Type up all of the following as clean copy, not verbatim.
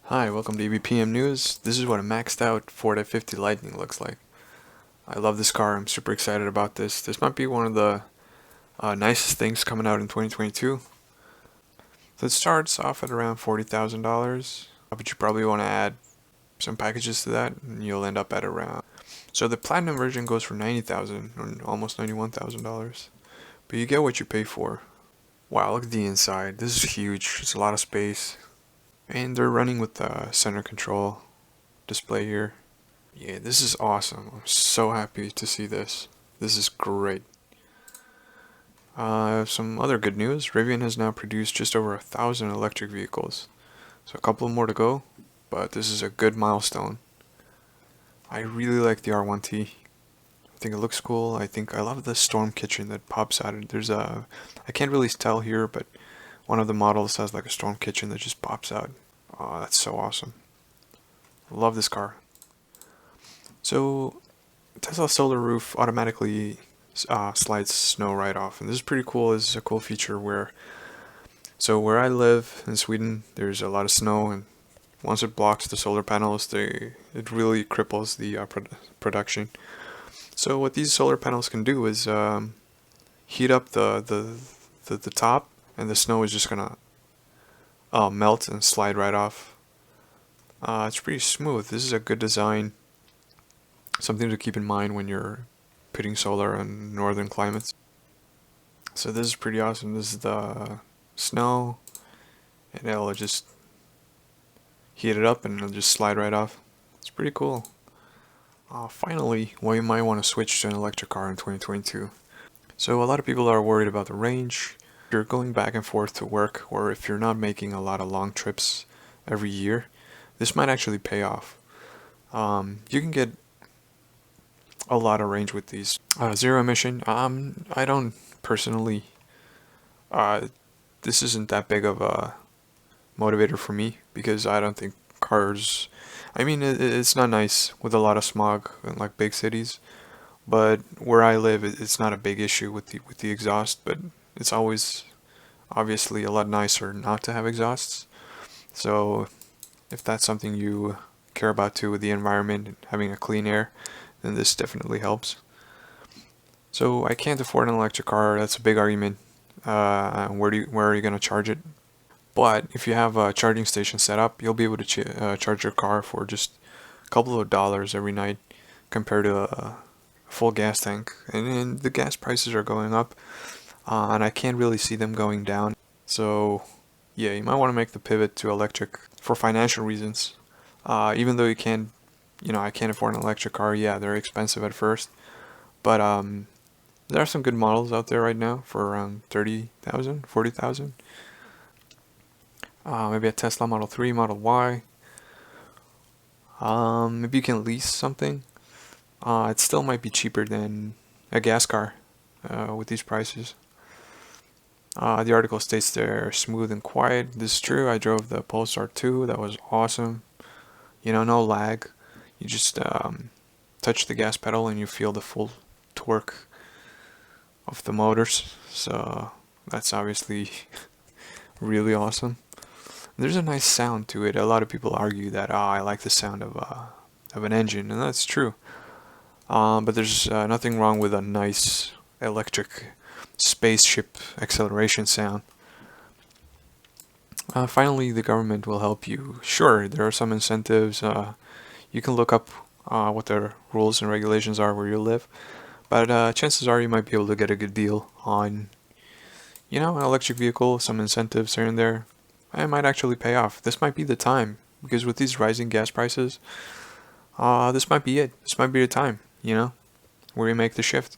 Hi, welcome to Evpm News. This is what a maxed out Ford F-150 Lightning looks like. I love this car. I'm super excited about this. This might be one of the nicest things coming out in 2022. So it starts off at around $40,000, but you probably want to add some packages to that, and you'll end up at around. So the platinum version goes for $90,000, or almost $91,000. But you get what you pay for. Wow, look at the inside. This is huge. It's a lot of space. And they're running with the center control display here. Yeah, this is awesome. I'm so happy to see this. This is great. Some other good news. Rivian has now produced just over 1,000 electric vehicles. So a couple more to go, but this is a good milestone. I really like the R1T. I think it looks cool. I love the storm kitchen that pops out. I can't really tell here, but one of the models has like a storm kitchen that just pops out. Oh, that's so awesome. Love this car. So Tesla solar roof automatically slides snow right off, and this is pretty cool. This is a cool feature where I live in Sweden, there's a lot of snow, and once it blocks the solar panels, it really cripples the production. So what these solar panels can do is heat up the top, and the snow is just gonna melt and slide right off. It's pretty smooth. This is a good design. Something to keep in mind when you're putting solar on northern climates. So this is pretty awesome. This is the snow, and it'll just heat it up and it'll just slide right off. It's pretty cool. Finally, well, you might want to switch to an electric car in 2022. So a lot of people are worried about the range. If you're going back and forth to work, or if you're not making a lot of long trips every year, this might actually pay off. You can get a lot of range with these. Zero emission, I don't personally, this isn't that big of a motivator for me, because I don't think cars, it's not nice with a lot of smog in like big cities, but where I live, it's not a big issue with the exhaust, but it's always obviously a lot nicer not to have exhausts. So if that's something you care about too, with the environment and having a clean air, then this definitely helps. So I can't afford an electric car. That's a big argument. Where are you going to charge it? But if you have a charging station set up, you'll be able to charge your car for just a couple of dollars every night, compared to a full gas tank. And the gas prices are going up, and I can't really see them going down. So yeah, you might want to make the pivot to electric for financial reasons. Even though I can't afford an electric car. Yeah, they're expensive at first, but there are some good models out there right now for around 30,000, 40,000. Maybe a Tesla Model 3, Model Y. Maybe you can lease something. It still might be cheaper than a gas car with these prices. The article states they're smooth and quiet. This is true. I drove the Polestar 2. That was awesome. No lag. You just touch the gas pedal and you feel the full torque of the motors. So that's obviously really awesome. There's a nice sound to it. A lot of people argue that I like the sound of an engine, and that's true. But there's nothing wrong with a nice electric spaceship acceleration sound. Finally, the government will help you. Sure, there are some incentives. You can look up what the rules and regulations are where you live, but chances are you might be able to get a good deal on, an electric vehicle, some incentives here and there. It might actually pay off. This might be the time, because with these rising gas prices, this might be it. This might be the time, where you make the shift.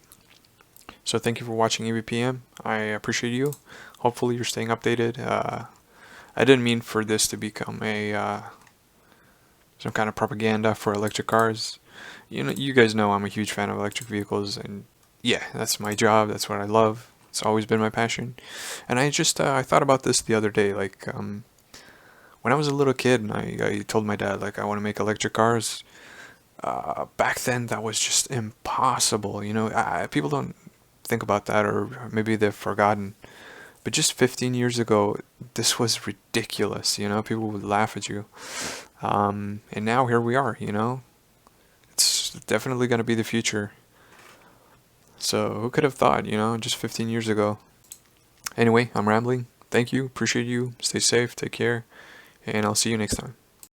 So thank you for watching Evpm. I appreciate you. Hopefully you're staying updated. I didn't mean for this to become some kind of propaganda for electric cars. You guys know I'm a huge fan of electric vehicles, and yeah, that's my job. That's what I love. It's always been my passion. And I thought about this the other day, like when I was a little kid, and I told my dad, like, I want to make electric cars. Back then, that was just impossible. People don't think about that, or maybe they've forgotten. But just 15 years ago, this was ridiculous, you know, people would laugh at you. And now here we are, you know, it's definitely going to be the future. So who could have thought, you know, just 15 years ago. Anyway, I'm rambling. Thank you, appreciate you, stay safe, take care, and I'll see you next time.